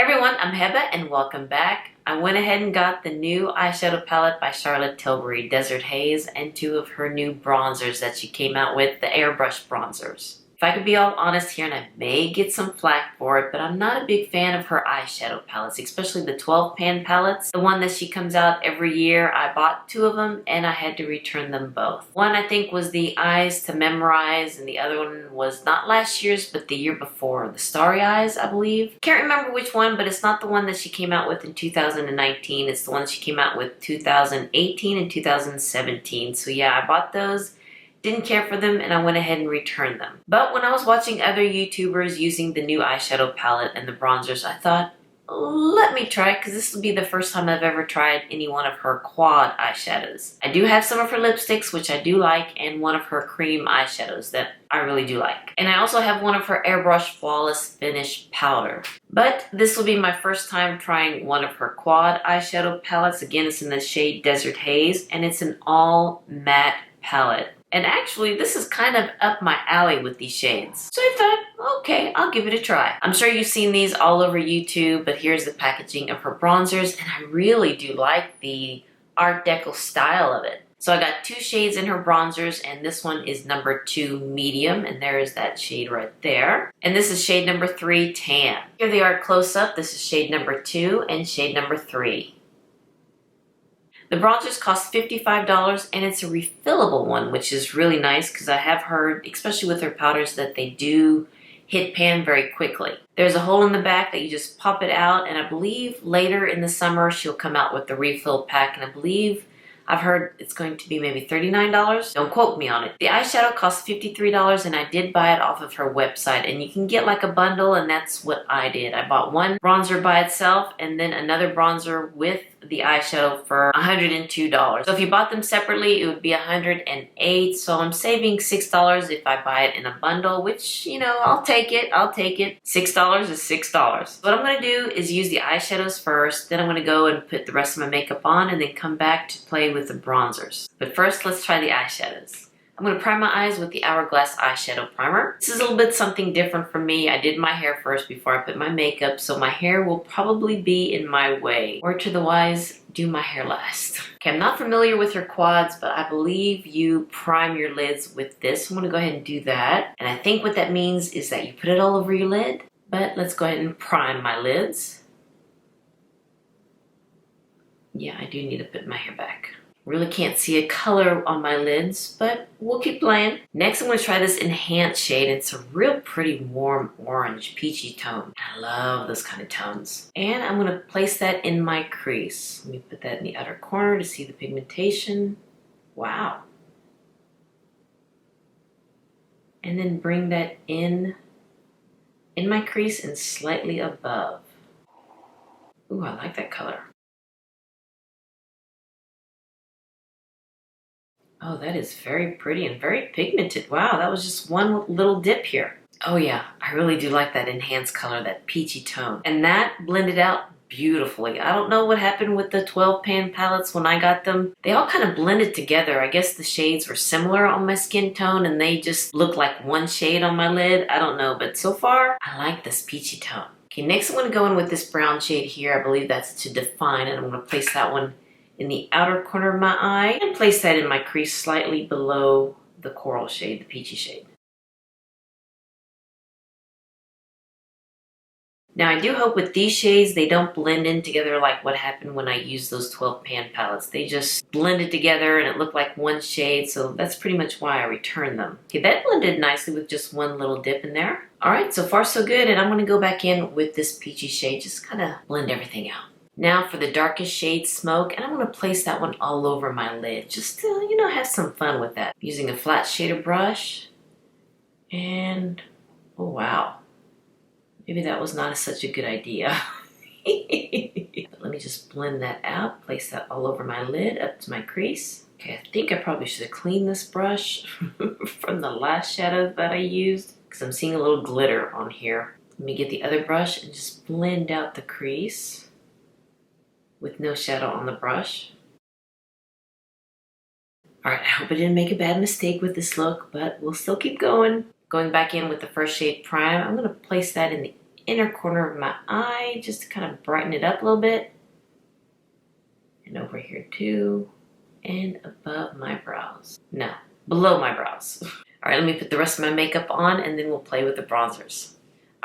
Everyone, I'm Heba and welcome back. I went ahead and got the new eyeshadow palette by Charlotte Tilbury, Desert Haze, and two of her new bronzers that she came out with, the Airbrush Bronzers. If I could be all honest here, and I may get some flack for it, but I'm not a big fan of her eyeshadow palettes, especially the 12 pan palettes. The one that she comes out every year, I bought two of them and I had to return them both. One I think was the Eyes to Memorize, and the other one was not last year's, but the year before, the Starry Eyes, I believe. Can't remember which one, but it's not the one that she came out with in 2019. It's the one she came out with 2018 and 2017. So yeah, I bought those. Didn't care for them and I went ahead and returned them. But when I was watching other YouTubers using the new eyeshadow palette and the bronzers, I thought, let me try it because this will be the first time I've ever tried any one of her quad eyeshadows. I do have some of her lipsticks, which I do like, and one of her cream eyeshadows that I really do like. And I also have one of her Airbrush Flawless Finish powder. But this will be my first time trying one of her quad eyeshadow palettes. Again, it's in the shade Desert Haze and it's an all matte palette. And actually, this is kind of up my alley with these shades. So I thought, okay, I'll give it a try. I'm sure you've seen these all over YouTube, but here's the packaging of her bronzers, and I really do like the Art Deco style of it. So I got two shades in her bronzers, and this one is number 2 medium, and there is that shade right there. And this is shade number 3 tan. Here they are close up. This is shade number 2 and shade number 3. The bronzers cost $55 and it's a refillable one, which is really nice because I have heard, especially with her powders, that they do hit pan very quickly. There's a hole in the back that you just pop it out, and I believe later in the summer she'll come out with the refill pack, and I believe I've heard it's going to be maybe $39. Don't quote me on it. The eyeshadow costs $53 and I did buy it off of her website, and you can get like a bundle, and that's what I did. I bought one bronzer by itself and then another bronzer with the eyeshadow for $102. So if you bought them separately, it would be $108. So I'm saving $6 if I buy it in a bundle, which, you know, I'll take it. I'll take it. $6 is $6. What I'm going to do is use the eyeshadows first. Then I'm going to go and put the rest of my makeup on and then come back to play with the bronzers. But first, let's try the eyeshadows. I'm going to prime my eyes with the Hourglass eyeshadow primer. This is a little bit something different for me. I did my hair first before I put my makeup, so my hair will probably be in my way. Word to the wise, do my hair last. Okay, I'm not familiar with her quads, but I believe you prime your lids with this. I'm going to go ahead and do that. And I think what that means is that you put it all over your lid. But let's go ahead and prime my lids. Yeah, I do need to put my hair back. Really can't see a color on my lids, but we'll keep playing. Next, I'm going to try this enhanced shade. It's a real pretty warm orange, peachy tone. I love those kind of tones. And I'm going to place that in my crease. Let me put that in the outer corner to see the pigmentation. Wow. And then bring that in my crease and slightly above. Ooh, I like that color. Oh, that is very pretty and very pigmented. Wow, that was just one little dip here. Oh yeah, I really do like that enhanced color, that peachy tone. And that blended out beautifully. I don't know what happened with the 12 pan palettes when I got them. They all kind of blended together. I guess the shades were similar on my skin tone and they just looked like one shade on my lid. I don't know, but so far, I like this peachy tone. Okay, next I'm going to go in with this brown shade here. I believe that's to define, and I'm going to place that one in the outer corner of my eye and place that in my crease slightly below the coral shade, the peachy shade. Now I do hope with these shades they don't blend in together like what happened when I used those 12 pan palettes. They just blended together and it looked like one shade, so that's pretty much why I returned them. Okay, that blended nicely with just one little dip in there. Alright, so far so good, and I'm going to go back in with this peachy shade, just kind of blend everything out. Now for the darkest shade, Smoke, and I'm going to place that one all over my lid, just to, you know, have some fun with that. Using a flat shader brush, and oh wow, maybe that was not such a good idea. But let me just blend that out, place that all over my lid, up to my crease. Okay, I think I probably should have cleaned this brush from the last shadow that I used, because I'm seeing a little glitter on here. Let me get the other brush and just blend out the crease with no shadow on the brush. Alright, I hope I didn't make a bad mistake with this look, but we'll still keep going. Going back in with the first shade Prime, I'm going to place that in the inner corner of my eye just to kind of brighten it up a little bit. And over here too. And above my brows. No, below my brows. All right, let me put the rest of my makeup on and then we'll play with the bronzers.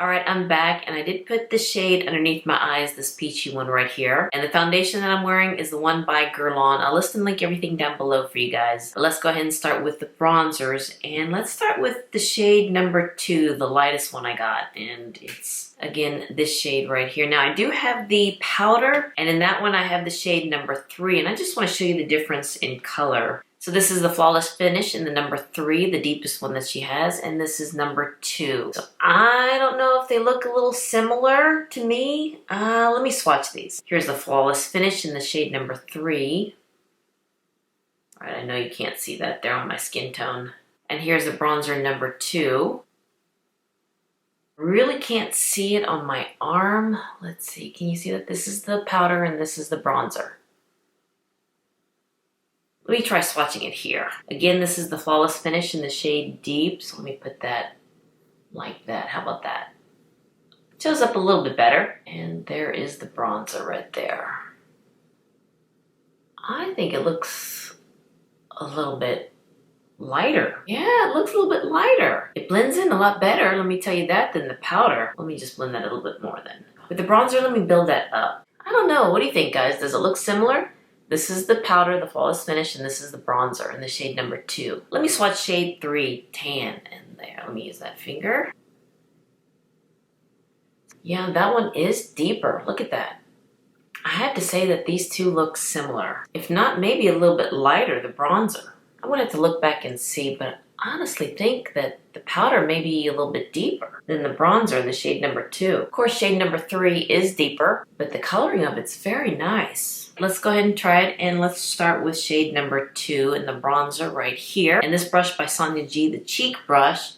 All right, I'm back and I did put the shade underneath my eyes, this peachy one right here. And the foundation that I'm wearing is the one by Guerlain. I'll list and link everything down below for you guys. But let's go ahead and start with the bronzers. And let's start with the shade number 2, the lightest one I got. And it's, again, this shade right here. Now, I do have the powder, and in that one I have the shade number 3. And I just want to show you the difference in color. So this is the Flawless Finish in the number 3, the deepest one that she has, and this is number 2. So I don't know if they look a little similar to me. Let me swatch these. Here's the Flawless Finish in the shade number 3. All right, I know you can't see that there on my skin tone. And here's the bronzer number 2. Really can't see it on my arm. Let's see, can you see that? This is the powder and this is the bronzer. Let me try swatching it here. Again, this is the Flawless Finish in the shade Deep. So let me put that like that. How about that? It shows up a little bit better. And there is the bronzer right there. I think it looks a little bit lighter. Yeah, it looks a little bit lighter. It blends in a lot better, let me tell you that, than the powder. Let me just blend that a little bit more then. With the bronzer, let me build that up. I don't know. What do you think, guys? Does it look similar? This is the powder, the Flawless Finish, and this is the bronzer in the shade number 2. Let me swatch shade 3, Tan, in there. Let me use that finger. Yeah, that one is deeper. Look at that. I have to say that these two look similar. If not, maybe a little bit lighter, the bronzer. I would have to look back and see, but I honestly think that the powder may be a little bit deeper than the bronzer in the shade number 2. Of course, shade number 3 is deeper, but the coloring of it's very nice. Let's go ahead and try it, and let's start with shade number 2 in the bronzer right here. And this brush by Sonia G, the cheek brush.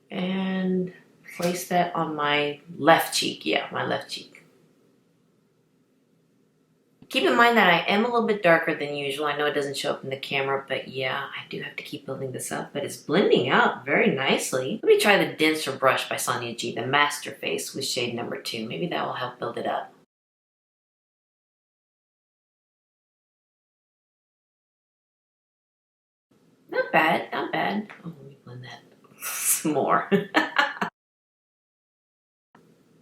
And place that on my left cheek. Yeah, my left cheek. Keep in mind that I am a little bit darker than usual. I know it doesn't show up in the camera, but yeah, I do have to keep building this up. But it's blending out very nicely. Let me try the denser brush by Sonia G, the Master Face with shade number 2. Maybe that will help build it up. Not bad, not bad. Oh, let me blend that some more.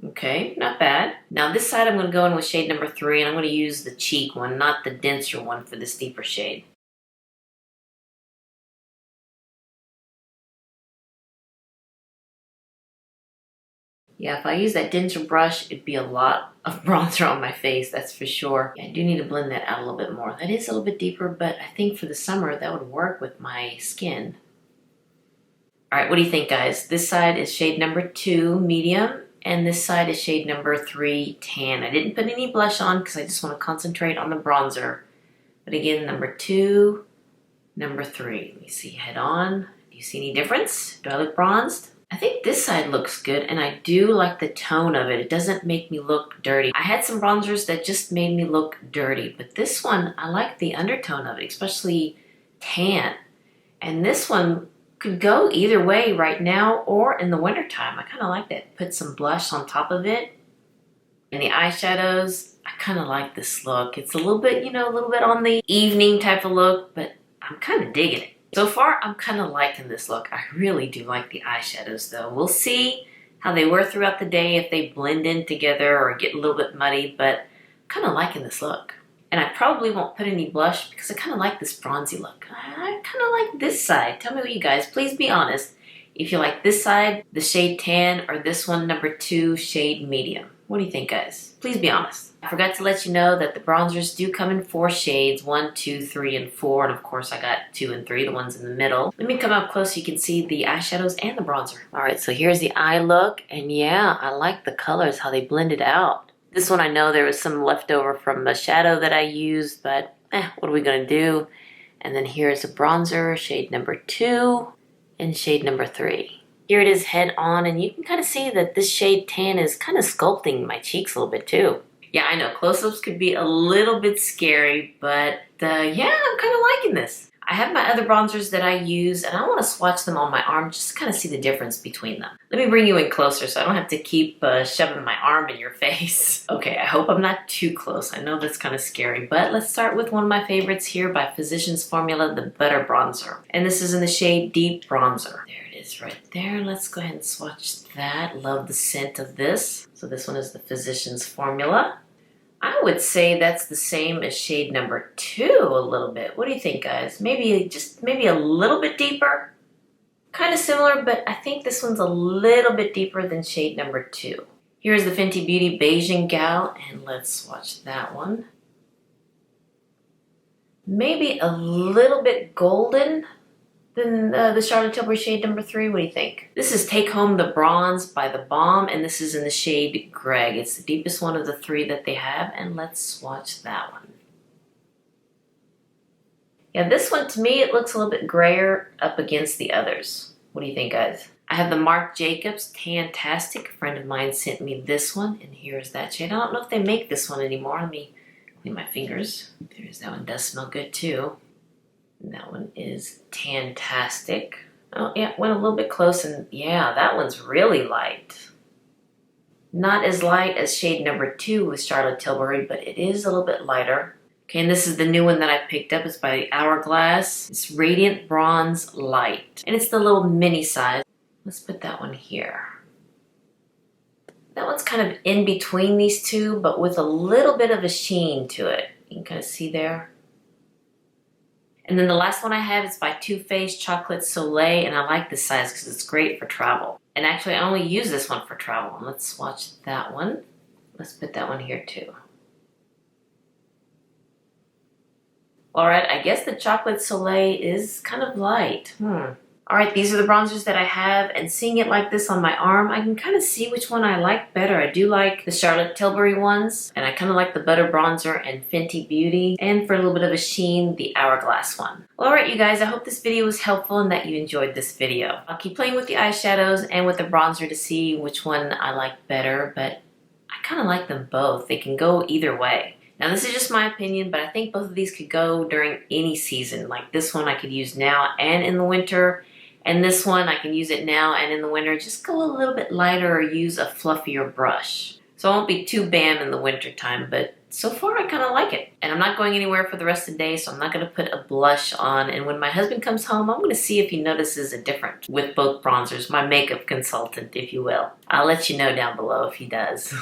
Okay, not bad. Now this side I'm going to go in with shade number 3, and I'm going to use the cheek one, not the denser one for this deeper shade. Yeah, if I use that denser brush, it'd be a lot of bronzer on my face, that's for sure. Yeah, I do need to blend that out a little bit more. That is a little bit deeper, but I think for the summer that would work with my skin. All right, what do you think, guys? This side is shade number 2, medium. And this side is shade number 3, Tan. I didn't put any blush on because I just want to concentrate on the bronzer. But again, number 2, number 3. Let me see, head on. Do you see any difference? Do I look bronzed? I think this side looks good, and I do like the tone of it. It doesn't make me look dirty. I had some bronzers that just made me look dirty, but this one, I like the undertone of it, especially tan. And this one could go either way right now or in the wintertime. I kind of like that. Put some blush on top of it. And the eyeshadows, I kind of like this look. It's a little bit, you know, a little bit on the evening type of look, but I'm kind of digging it. So far, I'm kind of liking this look. I really do like the eyeshadows though. We'll see how they wear throughout the day, if they blend in together or get a little bit muddy, but I'm kind of liking this look. And I probably won't put any blush because I kind of like this bronzy look. I kind of like this side. Tell me what you guys, please be honest. If you like this side, the shade Tan, or this one, number 2, shade Medium. What do you think, guys? Please be honest. I forgot to let you know that the bronzers do come in 4 shades, 1, 2, 3, and 4. And of course I got 2 and 3, the ones in the middle. Let me come up close so you can see the eyeshadows and the bronzer. All right, so here's the eye look. And yeah, I like the colors, how they blended out. This one I know there was some leftover from the shadow that I used, but what are we gonna do? And then here's a bronzer, shade number 2 and shade number 3. Here it is head on, and you can kind of see that this shade Tan is kind of sculpting my cheeks a little bit too. Yeah, I know close-ups could be a little bit scary, but yeah, I'm kind of liking this. I have my other bronzers that I use, and I want to swatch them on my arm just to kind of see the difference between them. Let me bring you in closer so I don't have to keep shoving my arm in your face. Okay, I hope I'm not too close. I know that's kind of scary, but let's start with one of my favorites here by Physicians Formula, the Butter Bronzer. And this is in the shade Deep Bronzer. There it is right there. Let's go ahead and swatch that. Love the scent of this. So this one is the Physicians Formula. I would say that's the same as shade number 2 a little bit. What do you think, guys? Maybe a little bit deeper? Kind of similar, but I think this one's a little bit deeper than shade number 2. Here's the Fenty Beauty Beijing Gal, and let's swatch that one. Maybe a little bit golden than the Charlotte Tilbury shade number 3. What do you think? This is Take Home the Bronze by The Balm, and this is in the shade Greg. It's the deepest one of the 3 that they have, and let's swatch that one. Yeah, this one, to me, it looks a little bit grayer up against the others. What do you think, guys? I have the Marc Jacobs Tan-tastic. A friend of mine sent me this one, and here's that shade. I don't know if they make this one anymore. Let me clean my fingers. There's that one. Does smell good, too. And that one is Tan-tastic. Oh, yeah, went a little bit close, and yeah, that one's really light. Not as light as shade number 2 with Charlotte Tilbury, but it is a little bit lighter. Okay, and this is the new one that I picked up. It's by Hourglass. It's Radiant Bronze Light. And it's the little mini size. Let's put that one here. That one's kind of in between these two, but with a little bit of a sheen to it. You can kind of see there. And then the last one I have is by Too Faced Chocolate Soleil, and I like this size because it's great for travel. And actually, I only use this one for travel. Let's swatch that one. Let's put that one here too. Alright, I guess the Chocolate Soleil is kind of light. Alright, these are the bronzers that I have, and seeing it like this on my arm, I can kind of see which one I like better. I do like the Charlotte Tilbury ones, and I kind of like the Butter Bronzer and Fenty Beauty, and for a little bit of a sheen, the Hourglass one. Well, alright you guys, I hope this video was helpful and that you enjoyed this video. I'll keep playing with the eyeshadows and with the bronzer to see which one I like better, but I kind of like them both. They can go either way. Now this is just my opinion, but I think both of these could go during any season. Like this one I could use now and in the winter, and this one I can use it now and in the winter. Just go a little bit lighter or use a fluffier brush. So I won't be too bam in the winter time, but so far I kind of like it. And I'm not going anywhere for the rest of the day, so I'm not going to put a blush on. And when my husband comes home, I'm going to see if he notices a difference with both bronzers, my makeup consultant, if you will. I'll let you know down below if he does.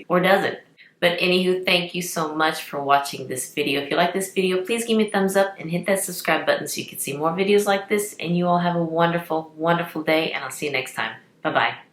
Or doesn't. But anywho, thank you so much for watching this video. If you like this video, please give me a thumbs up and hit that subscribe button so you can see more videos like this. And you all have a wonderful, wonderful day, and I'll see you next time. Bye-bye.